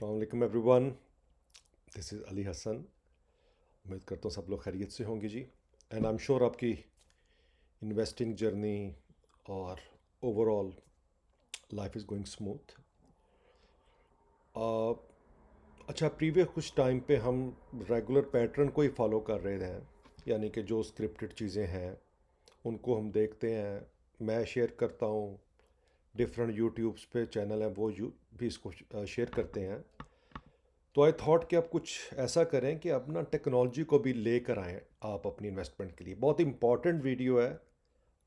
अस्सलाम वालेकुम everyone, this is Ali Hasan. उम्मीद करता हूँ सब लोग खैरियत से होंगे जी। एंड आई एम श्योर आपकी इन्वेस्टिंग जर्नी और overall life is going smooth. अच्छा, प्रीवियस कुछ टाइम पे हम रेगुलर पैटर्न को ही फॉलो कर रहे थे, यानी कि जो स्क्रिप्टेड चीज़ें हैं उनको हम देखते हैं। मैं शेयर करता हूँ, डिफरेंट यूट्यूब्स पे चैनल हैं वो भी इसको शेयर करते हैं। तो आई थॉट कि आप कुछ ऐसा करें कि अपना टेक्नोलॉजी को भी लेकर आएँ आप अपनी इन्वेस्टमेंट के लिए। बहुत इंपॉर्टेंट वीडियो है।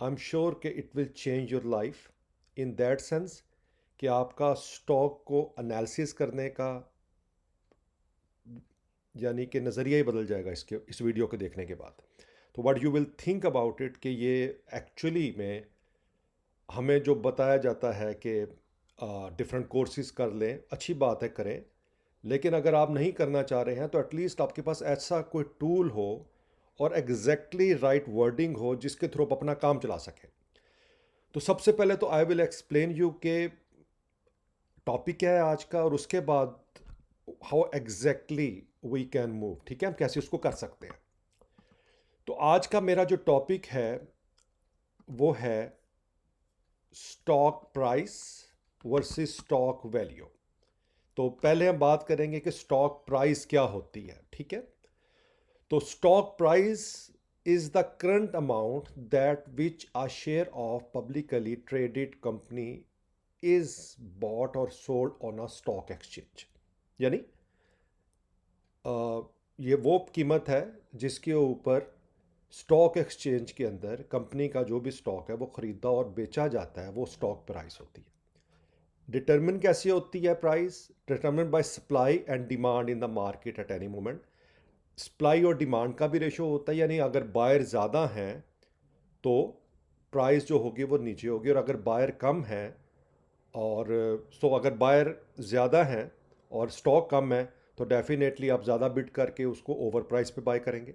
आई एम श्योर कि it will change your life in that sense कि आपका स्टॉक को एनालिसिस करने का यानी कि नज़रिया ही बदल जाएगा इस वीडियो को देखने के बाद। तो what you will think about it कि ये एक्चुअली में हमें जो बताया जाता है कि डिफरेंट कोर्सेज कर लें, अच्छी बात है करें, लेकिन अगर आप नहीं करना चाह रहे हैं तो एटलीस्ट आपके पास ऐसा कोई टूल हो और एग्जैक्टली राइट वर्डिंग हो जिसके थ्रू आप अपना काम चला सकें। तो सबसे पहले तो आई विल एक्सप्लेन यू के टॉपिक क्या है आज का, और उसके बाद how exactly we can move, ठीक है, हम कैसे उसको कर सकते हैं। तो आज का मेरा जो टॉपिक है वो है stock price versus stock value. तो पहले हम बात करेंगे कि स्टॉक प्राइस क्या होती है, ठीक है। तो stock price is the current amount that which a share of publicly traded company is bought और sold on a stock exchange. यानी ये वो कीमत है जिसके ऊपर स्टॉक एक्सचेंज के अंदर कंपनी का जो भी स्टॉक है वो खरीदा और बेचा जाता है, वो स्टॉक प्राइस होती है। डिटरमिन कैसे होती है price? Determine by supply and demand in the market at any moment. Supply और डिमांड का भी रेशो होता है, यानी अगर बायर ज़्यादा हैं तो प्राइस जो होगी वो नीचे होगी, और अगर बायर कम है और सो अगर बायर ज़्यादा हैं और स्टॉक कम है तो डेफिनेटली आप ज़्यादा बिड करके उसको ओवर प्राइस पे बाय करेंगे।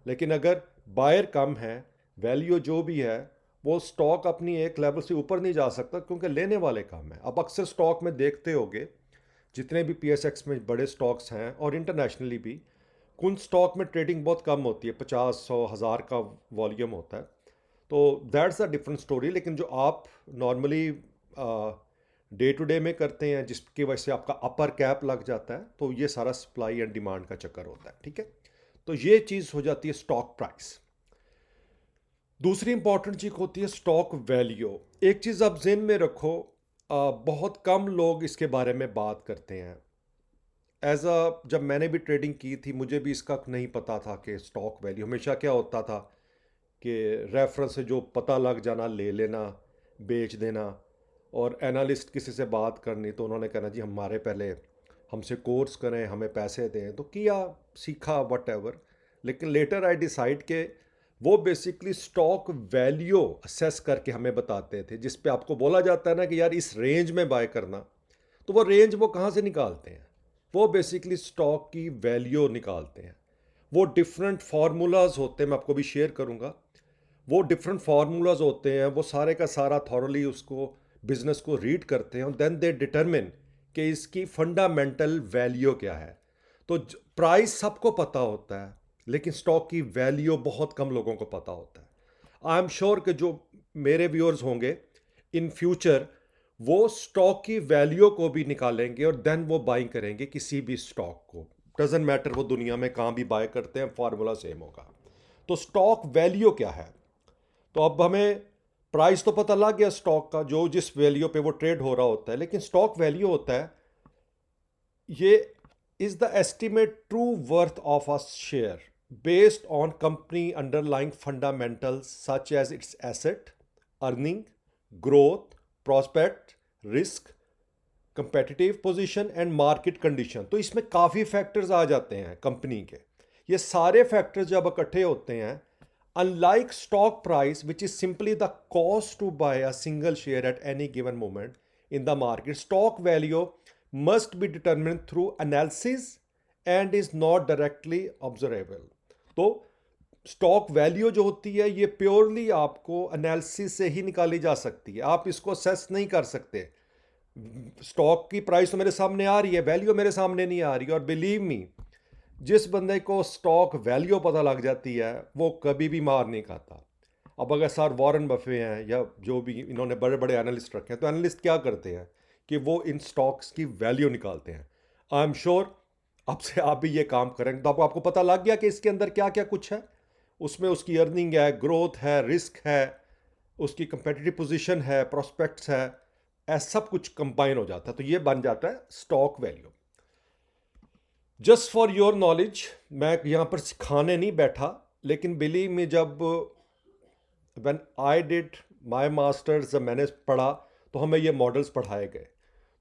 लेकिन अगर बायर कम है, वैल्यू जो भी है वो स्टॉक अपनी एक लेवल से ऊपर नहीं जा सकता क्योंकि लेने वाले कम है। अब अक्सर स्टॉक में देखते होगे जितने भी पीएसएक्स में बड़े स्टॉक्स हैं और इंटरनेशनली भी, कुछ स्टॉक में ट्रेडिंग बहुत कम होती है, 50 100 हज़ार का वॉल्यूम होता है। तो दैट्स अ डिफरेंट स्टोरी। लेकिन जो आप नॉर्मली डे टू डे में करते हैं जिसकी वजह से आपका अपर कैप लग जाता है, तो ये सारा सप्लाई एंड डिमांड का चक्कर होता है, ठीक है। तो ये चीज़ हो जाती है स्टॉक प्राइस। दूसरी इंपॉर्टेंट चीज़ होती है स्टॉक वैल्यू। एक चीज़ आप जेहन में रखो, बहुत कम लोग इसके बारे में बात करते हैं। जब मैंने भी ट्रेडिंग की थी मुझे भी इसका नहीं पता था कि स्टॉक वैल्यू हमेशा क्या होता था कि रेफरेंस से जो पता लग जाना ले लेना, बेच देना, और एनालिस्ट किसी से बात करनी तो उन्होंने कहना जी हमारे पहले हमसे कोर्स करें, हमें पैसे दें, तो किया, सीखा वट। लेकिन लेटर आई डिसाइड के वो बेसिकली स्टॉक वैल्यू असेस करके हमें बताते थे, जिस पे आपको बोला जाता है ना कि यार इस रेंज में बाय करना। तो वो रेंज वो कहाँ से निकालते हैं? वो बेसिकली स्टॉक की वैल्यू निकालते हैं। वो डिफरेंट फार्मूलाज होते हैं, मैं आपको भी शेयर करूंगा। वो डिफरेंट फार्मूलाज होते हैं, वो सारे का सारा थॉरली उसको बिजनेस को रीड करते हैं, और देन दे डिटरमिन कि इसकी फंडामेंटल वैल्यू क्या है। तो प्राइस सबको पता होता है लेकिन स्टॉक की वैल्यू बहुत कम लोगों को पता होता है। आई एम श्योर कि जो मेरे व्यूअर्स होंगे इन फ्यूचर वो स्टॉक की वैल्यू को भी निकालेंगे और देन वो बाइंग करेंगे किसी भी स्टॉक को। डजेंट मैटर वो दुनिया में कहाँ भी बाय करते हैं, फार्मूला सेम होगा। तो स्टॉक वैल्यू क्या है? तो अब हमें प्राइस तो पता लग गया स्टॉक का, जो जिस वैल्यू पे वो ट्रेड हो रहा होता है, लेकिन स्टॉक वैल्यू होता है ये is the estimate true worth of a share based on company underlying fundamentals such as its asset, earning, growth, prospect, risk, competitive position and market condition. तो इसमें काफ़ी फैक्टर्स आ जाते हैं कंपनी के। ये सारे फैक्टर्स जब इकट्ठे होते हैं, unlike stock price which is simply the cost to buy a single share at any given moment in the market, stock value must be determined through analysis and is not directly observable. तो stock value जो होती है ये purely आपको analysis से ही निकाली जा सकती है, आप इसको असेस नहीं कर सकते। स्टॉक की प्राइस तो मेरे सामने आ रही है, वैल्यू मेरे सामने नहीं आ रही। और बिलीव मी, जिस बंदे को स्टॉक वैल्यू पता लग जाती है वो कभी भी मार नहीं खाता। अब अगर सर वॉरेन बफे हैं या जो भी इन्होंने बड़े बड़े एनालिस्ट रखे हैं, तो एनालिस्ट क्या करते हैं कि वो इन स्टॉक्स की वैल्यू निकालते हैं। आई एम श्योर आपसे आप भी ये काम करेंगे तो आपको पता लग गया कि इसके अंदर क्या क्या कुछ है। उसमें उसकी अर्निंग है, ग्रोथ है, रिस्क है, उसकी कंपेटिटिव पोजीशन है, प्रोस्पेक्ट्स है, ऐसा सब कुछ कंबाइन हो जाता है, तो ये बन जाता है stock value. Just for your knowledge, मैं यहाँ पर सिखाने नहीं बैठा, लेकिन बिलीव में जब when I did my masters, जब मैंने पढ़ा तो हमें ये मॉडल्स पढ़ाए गए।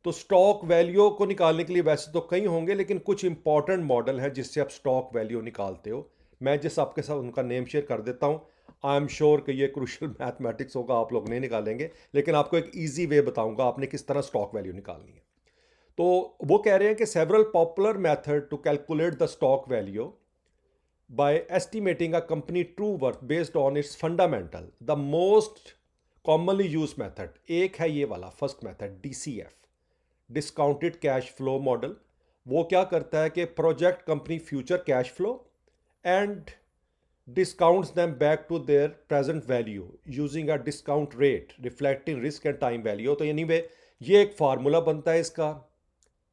तो स्टॉक वैल्यू को निकालने के लिए वैसे तो कई होंगे, लेकिन कुछ इंपॉर्टेंट मॉडल हैं जिससे आप स्टॉक वैल्यू निकालते हो। मैं जिस आपके साथ उनका नेम शेयर कर देता हूँ। आई एम श्योर कि ये क्रूशल मैथमेटिक्स होगा, आप लोग नहीं निकालेंगे, लेकिन आपको एक ईजी वे बताऊंगा आपने किस तरह स्टॉक वैल्यू निकालनी है। तो वो कह रहे हैं कि several popular method to calculate the stock value by estimating a company true worth based on its fundamental. The most commonly used method एक है ये वाला first method, DCF, discounted cash flow model. वो क्या करता है कि project company future cash flow and discounts them back to their present value using a discount rate reflecting risk and time value। तो anyway ये एक फार्मूला बनता है इसका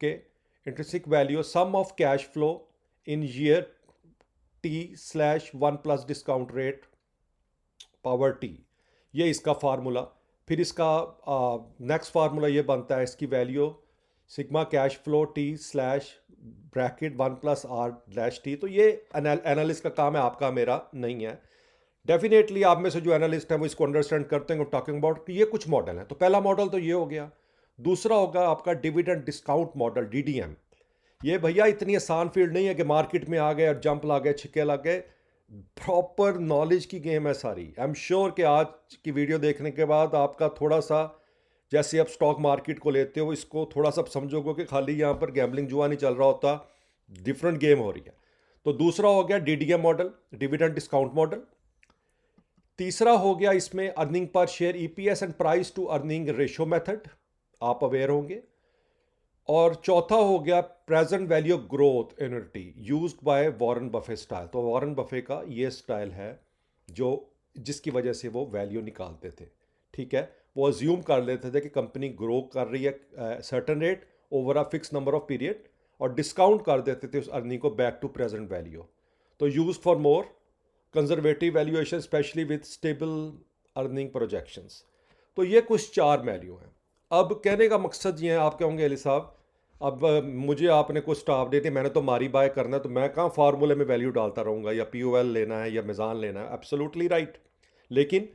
कि intrinsic value sum of cash flow in year T/1 plus discount rate power T, ये इसका formula. फिर इसका नेक्स्ट फार्मूला ये बनता है इसकी value sigma cash flow T/(1 plus R)T। तो ये एनालिस्ट का काम है, आपका मेरा नहीं है। डेफिनेटली आप में से जो एनालिस्ट हैं वो इसको अंडरस्टैंड करते हैं टॉकिंग अबाउट कि ये कुछ मॉडल है। तो पहला मॉडल तो ये हो गया। दूसरा होगा आपका डिविडेंड डिस्काउंट मॉडल, DDM। ये भैया इतनी आसान फील्ड नहीं है कि मार्केट में आ गए और जंप ला गए, छिक्के लग गए। प्रॉपर नॉलेज की गेम है सारी। आई एम श्योर कि आज की वीडियो देखने के बाद आपका थोड़ा सा, जैसे आप स्टॉक मार्केट को लेते हो, इसको थोड़ा सा समझोगे कि खाली यहाँ पर गैम्बलिंग जुआ नहीं चल रहा होता, डिफरेंट गेम हो रही है। तो दूसरा हो गया DDM model, dividend discount model. तीसरा हो गया इसमें earning per share EPS and price to earning ratio method, आप अवेयर होंगे। और चौथा हो गया present value growth annuity used by Warren Buffett style. तो वॉरेन बफे का ये स्टाइल है जो जिसकी वजह से वो वैल्यू निकालते थे। ठीक है, वो अज्यूम कर लेते थे कि कंपनी ग्रो कर रही है certain rate over a fix number of period, और डिस्काउंट कर देते थे उस अर्निंग को बैक टू प्रेजेंट वैल्यू। तो use for more conservative valuation specially with stable earning projections. तो ये कुछ चार वैल्यू हैं। अब कहने का मकसद ये है, आप कहोंगे अली साहब अब मुझे आपने कुछ स्टाफ दे दी, मैंने तो मारी बाय करना है, तो मैं कहाँ फार्मूले में वैल्यू डालता रहूँगा, या POL लेना है या मिज़ान लेना है। Absolutely right. लेकिन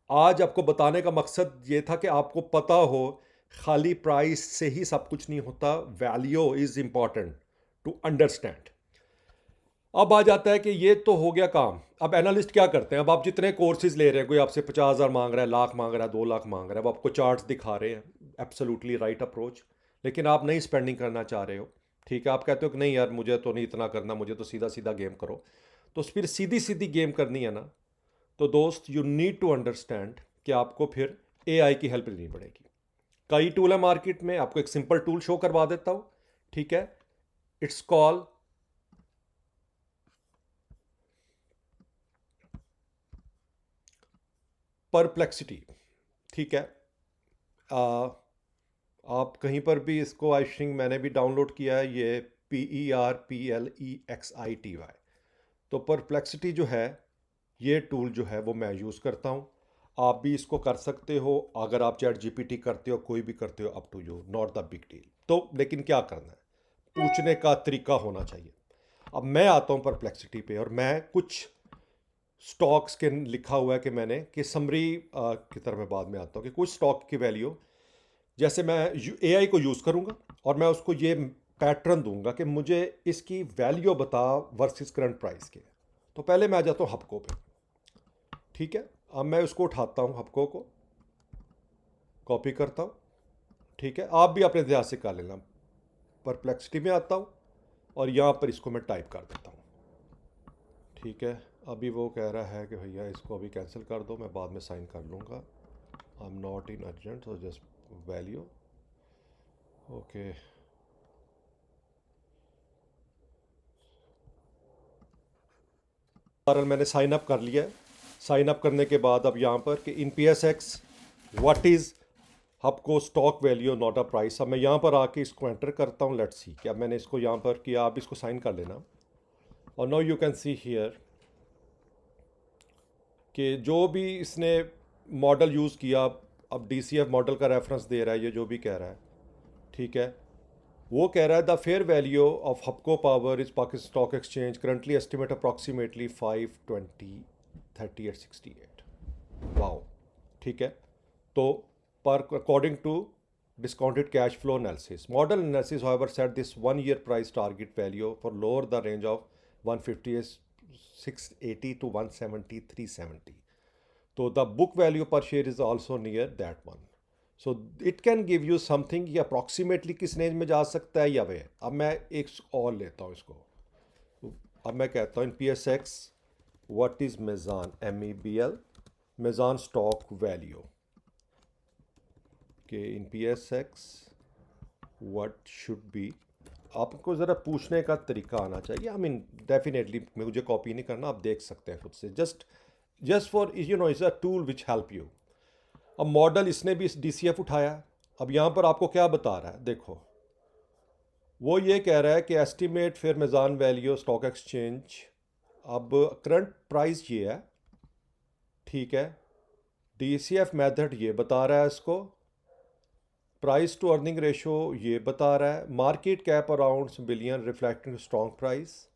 आज आपको बताने का मकसद ये था कि आपको पता हो खाली प्राइस से ही सब कुछ नहीं होता, value is important to understand. अब आ जाता है कि ये तो हो गया काम। अब एनालिस्ट क्या करते हैं, अब आप जितने कोर्सेज ले रहे हैं, कोई आपसे 50,000 मांग रहा है, लाख मांग रहा है, 2 लाख मांग रहा है, अब आपको चार्ट्स दिखा रहे हैं, एब्सोल्युटली राइट अप्रोच। लेकिन आप नहीं स्पेंडिंग करना चाह रहे हो। ठीक है, आप कहते हो कि नहीं यार मुझे तो नहीं इतना करना, मुझे तो सीधा सीधा गेम करो। तो फिर सीधी सीधी गेम करनी है ना, तो दोस्त यू नीड टू अंडरस्टैंड कि आपको फिर AI की हेल्प लेनी पड़ेगी। कई टूल है मार्केट में, आपको एक सिंपल टूल शो करवा देता हूँ। ठीक है, इट्स कॉल परप्लेक्सिटी। ठीक है, आप कहीं पर भी इसको, आई थिंक मैंने भी डाउनलोड किया है, ये PERPLEXITY। तो परप्लेक्सिटी जो है, ये टूल जो है वो मैं यूज़ करता हूँ। आप भी इसको कर सकते हो, अगर आप ChatGPT करते हो, कोई भी करते हो, up to you, not the big deal. तो लेकिन क्या करना है, पूछने का तरीका होना चाहिए। अब मैं आता हूँ परप्लेक्सिटी पे, और मैं कुछ स्टॉक्स के लिखा हुआ है कि मैंने कि समरी की तरफ मैं बाद में आता हूँ कि कुछ स्टॉक की वैल्यू, जैसे मैं AI को यूज़ करूँगा और मैं उसको ये पैटर्न दूंगा कि मुझे इसकी वैल्यू बता वर्सेस करंट प्राइस के। तो पहले मैं आ जाता हूँ हपको पे। ठीक है, अब मैं उसको उठाता हूँ, हपको को कॉपी करता हूँ। ठीक है, आप भी अपने ध्यान से कर लेना। परप्लेक्सिटी में आता हूँ और यहाँ पर इसको मैं टाइप कर देता हूँ। ठीक है, अभी वो कह रहा है कि भैया इसको अभी कैंसिल कर दो, मैं बाद में साइन कर लूँगा। I am not in urgent, so just value okay, कारण मैंने साइन अप कर लिया है। साइन अप करने के बाद अब यहाँ पर कि in P S X what is आपको stock value not a price. अब मैं यहाँ पर आके इसको एंटर करता हूँ, लेट्स सी। कि अब मैंने इसको यहाँ पर किया, आप इसको साइन कर लेना। और now you can see here कि जो भी इसने मॉडल यूज़ किया, अब डी सी एफ मॉडल का रेफरेंस दे रहा है, ये जो भी कह रहा है, ठीक है। वो कह रहा है the fair value of Hubco power is Pakistan stock exchange currently estimate approximately 520.3868। Wow, ठीक है। तो पर according to discounted cash flow analysis, model analysis however set this 1 year price target value for lower the range of 150 is 680 to 170 370. So the book value per share is also near that one. So it can give you something कि approximately किस range में जा सकता है या वे। अब मैं एक और लेता हूँ इसको। अब मैं कहता हूँ in P S X what is Meezan, MEBL, Meezan stock value के in P S X what should be. आपको ज़रा पूछने का तरीका आना चाहिए। आई मीन डेफिनेटली मुझे कॉपी नहीं करना, आप देख सकते हैं खुद से। Just for you know is a tool which help you. अब मॉडल इसने भी डी सी एफ उठाया। अब यहाँ पर आपको क्या बता रहा है, देखो। वो ये कह रहा है कि estimate fair मेज़ान value stock exchange. अब करंट प्राइस ये है, ठीक है। डी सी एफ मैथड ये बता रहा है इसको। प्राइस टू अर्निंग रेशो ये बता रहा है। Market cap around billion reflecting strong price.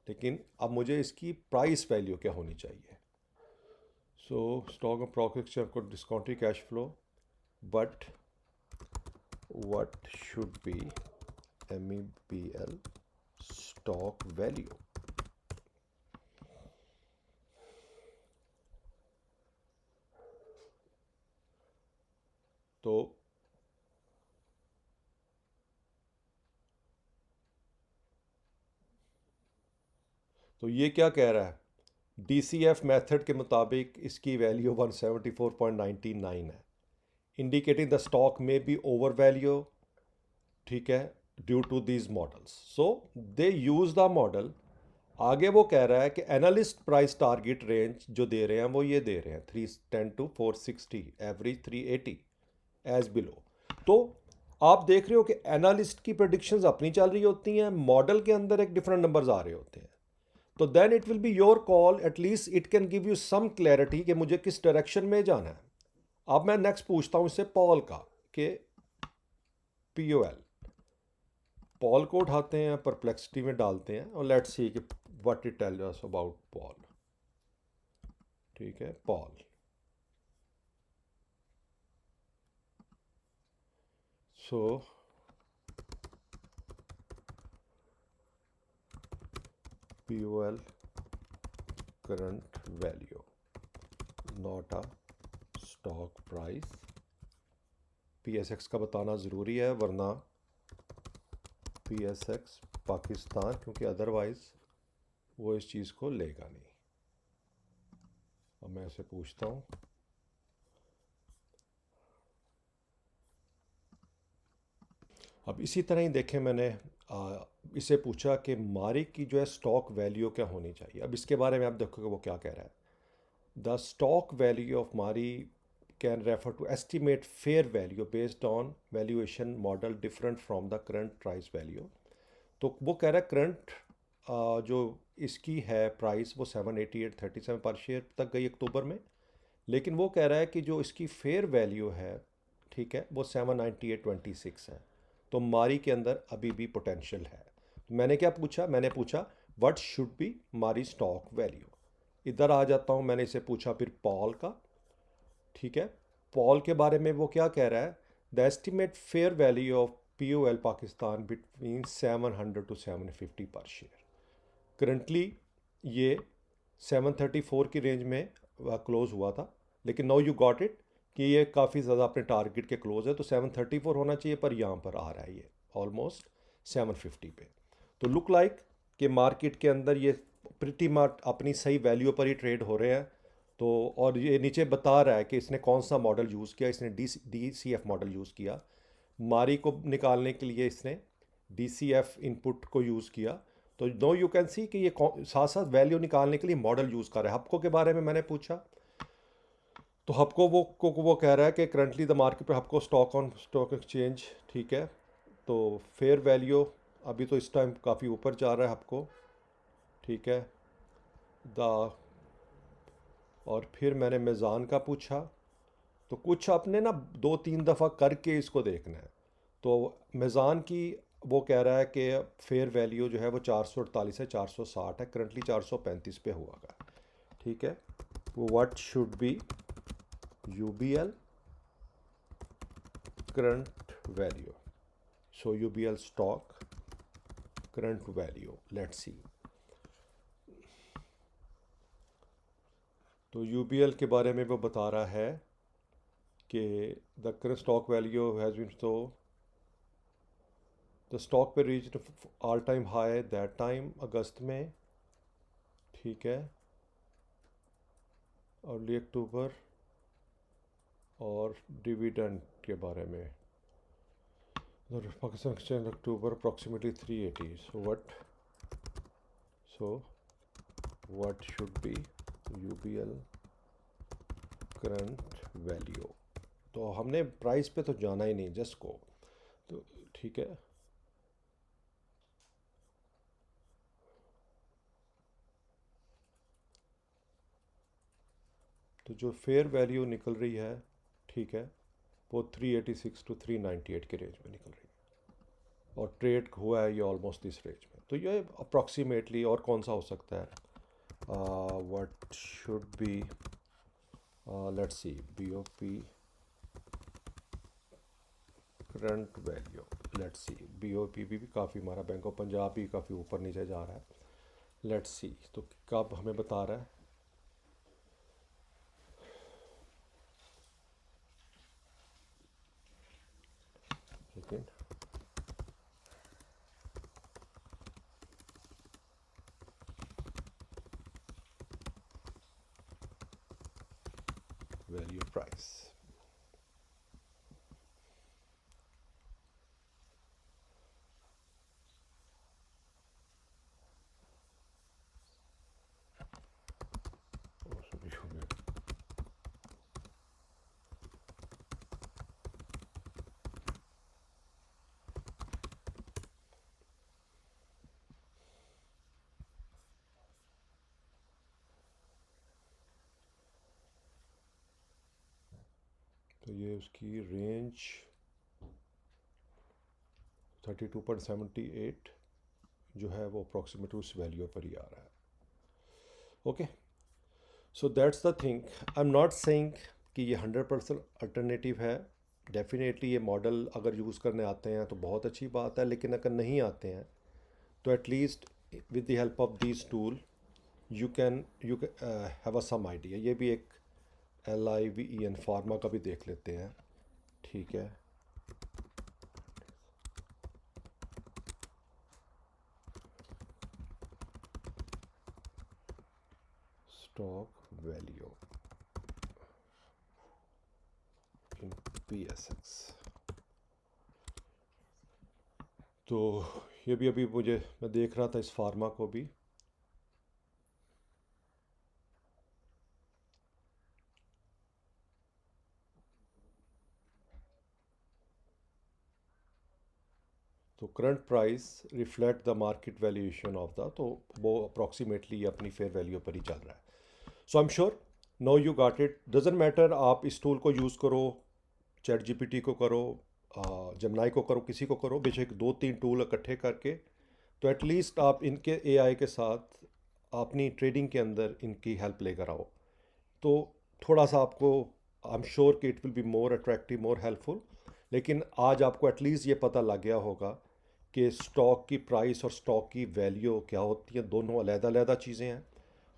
लेकिन अब मुझे इसकी प्राइस वैल्यू क्या होनी चाहिए। सो स्टॉक प्रॉफिट को discounted cash flow, but what should B MEBL stock value. तो ये क्या कह रहा है, DCF मेथड के मुताबिक इसकी वैल्यू 174.99 है, indicating the stock may be over value, ठीक है, due to these models. So they use the model. आगे वो कह रहा है कि एनालिस्ट प्राइस टारगेट रेंज जो दे रहे हैं वो ये दे रहे हैं 310 to 460, एवरेज 380 एज बिलो। तो आप देख रहे हो कि एनालिस्ट की प्रडिक्शंस अपनी चल रही होती हैं, मॉडल के अंदर एक डिफरेंट नंबर्स आ रहे होते हैं। तो then it will be your call, at least it can give you some clarity कि मुझे किस डायरेक्शन में जाना है। अब मैं नेक्स्ट पूछता हूँ इससे पॉल का कि POL। पॉल को उठाते हैं, परप्लेक्सिटी में डालते हैं और लेट्स सी कि what it tell us about POL. ठीक है, POL. So POL current value not a stock price. PSX का बताना ज़रूरी है, वरना PSX पाकिस्तान, क्योंकि अदरवाइज़ वो इस चीज़ को लेगा नहीं। अब मैं इसे पूछता हूँ, अब इसी तरह ही देखें, मैंने इसे पूछा कि मारी की जो है स्टॉक वैल्यू क्या होनी चाहिए। अब इसके बारे में आप देखोगे वो क्या कह रहा है, the stock value of Mari can refer to estimate fair value based on valuation model different from the current price value. तो वो कह रहा है करंट जो इसकी है प्राइस वो 788.37 पर शेयर तक गई अक्टूबर में, लेकिन वो कह रहा है कि जो इसकी फेयर वैल्यू है, ठीक है, वो 798.26 है। तो मारी के अंदर अभी भी पोटेंशियल है। तो मैंने क्या पूछा, मैंने पूछा व्हाट शुड बी मारी स्टॉक वैल्यू। इधर आ जाता हूँ, मैंने इसे पूछा फिर पॉल का। ठीक है, पॉल के बारे में वो क्या कह रहा है, the estimate fair value of POL Pakistan between 700 to 750 पर शेयर। करंटली ये 734 की रेंज में क्लोज हुआ था, लेकिन नाउ यू गॉट इट कि ये काफ़ी ज़्यादा अपने टारगेट के क्लोज है। तो 734 होना चाहिए, पर यहाँ पर आ रहा है ये ऑलमोस्ट 750 पे। तो लुक लाइक कि मार्केट के अंदर ये प्रिटी मच अपनी सही वैल्यू पर ही ट्रेड हो रहे हैं। तो और ये नीचे बता रहा है कि इसने कौन सा मॉडल यूज़ किया, इसने DCF मॉडल यूज़ किया। मारी को निकालने के लिए इसने DCF इनपुट को यूज़ किया। तो नो यू कैन सी कि ये साथ साथ वैल्यू निकालने के लिए मॉडल यूज़ कर रहा है। हपको के बारे में मैंने पूछा, तो हपको वो कह रहा है कि करंटली द मार्केट पे हपको स्टॉक ऑन स्टॉक एक्सचेंज, ठीक है। तो फेयर वैल्यू अभी तो इस टाइम काफ़ी ऊपर जा रहा है हपको, ठीक है। द और फिर मैंने मेज़ान का पूछा, तो कुछ आपने ना 2-3 दफ़ा करके इसको देखना है। तो मेज़ान की वो कह रहा है कि फेयर वैल्यू जो है वो 448 है, 460 है, करंटली 435 पे हुआ का, ठीक है। वो what should B UBL current value, so UBL stock current value, let's see. तो UBL के बारे में वो बता रहा है कि the current stock value has been, तो द स्टॉक पे reach all time high that time, अगस्त में, ठीक है, अर्ली अक्टूबर। और डिविडेंड के बारे में, Pakistan exchange October approximately 380, so what should B UBL current value. तो हमने प्राइस पे तो जाना ही नहीं, जस्ट को, तो ठीक है। तो जो फेयर वैल्यू निकल रही है, ठीक है, वो 386 टू 398 के रेंज में निकल रही है, और ट्रेड हुआ है ये ऑलमोस्ट इस रेंज में। तो ये अप्रॉक्सीमेटली, और कौन सा हो सकता है, what should B, let's see, BOP current value, let's see, BOP भी काफ़ी, हमारा बैंक ऑफ पंजाब भी काफ़ी ऊपर नीचे जा रहा है, लेट्स सी। तो कब हमें बता रहा है, लेकिन वैल्यू प्राइस, तो ये उसकी रेंज 32.78 जो है वो अप्रॉक्सीमेट उस वैल्यू पर ही आ रहा है। Okay, so that's the thing. I am not saying कि ये 100% अल्टरनेटिव है। डेफिनेटली ये मॉडल अगर यूज़ करने आते हैं तो बहुत अच्छी बात है, लेकिन अगर नहीं आते हैं तो at least with the help of this tool you have a some idea. ये भी एक LIVEN फार्मा का भी देख लेते हैं, ठीक है। स्टॉक वैल्यू इन PSX, तो ये भी अभी मुझे, मैं देख रहा था इस फार्मा को भी, तो current price reflect the market valuation of the, तो वो अप्रॉक्सीमेटली अपनी फेयर वैल्यू पर ही चल रहा है। So I am sure no you got it, doesn't matter, आप इस टूल को यूज़ करो, ChatGPT को करो, जमनाई को करो, किसी को करो, बेशक 2-3 टूल इकट्ठे करके, तो एटलीस्ट आप इनके AI के साथ अपनी ट्रेडिंग के अंदर इनकी हेल्प लेकर आओ, तो थोड़ा सा आपको, आई एम श्योर कि it will be more attractive, more helpful. लेकिन आज आपको एटलीस्ट ये पता लग गया होगा कि स्टॉक की प्राइस और स्टॉक की वैल्यू क्या होती है, दोनों अलग-अलग चीज़ें हैं।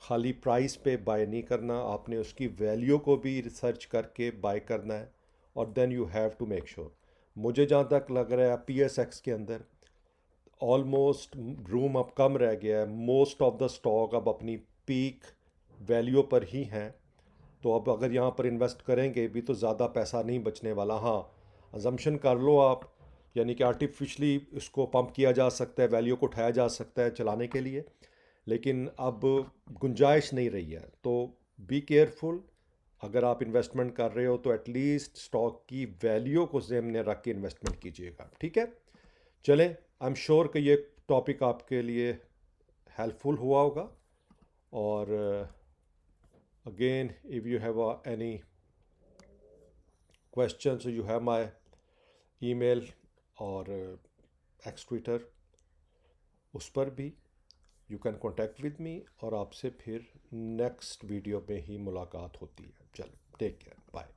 खाली प्राइस पे बाय नहीं करना, आपने उसकी वैल्यू को भी रिसर्च करके बाय करना है, और then you have to make sure. मुझे जहाँ तक लग रहा है PSX के अंदर ऑलमोस्ट रूम अब कम रह गया है, मोस्ट ऑफ द स्टॉक अब अपनी पीक वैल्यू पर ही हैं। तो अब अगर यहाँ पर इन्वेस्ट करेंगे भी तो ज़्यादा पैसा नहीं बचने वाला। हाँ, अजम्पशन कर लो आप, यानी कि आर्टिफिशली इसको पंप किया जा सकता है, वैल्यू को उठाया जा सकता है चलाने के लिए, लेकिन अब गुंजाइश नहीं रही है। तो बी केयरफुल, अगर आप इन्वेस्टमेंट कर रहे हो तो एटलीस्ट स्टॉक की वैल्यू को ज़हन में रख के इन्वेस्टमेंट कीजिएगा, ठीक है। चलें, आई एम श्योर कि ये टॉपिक आपके लिए हेल्पफुल हुआ होगा। और again, if you have any question, you have my email और एक्स ट्विटर, उस पर भी you can contact with me, और आपसे फिर नेक्स्ट वीडियो में ही मुलाकात होती है। चलो, टेक केयर, बाय।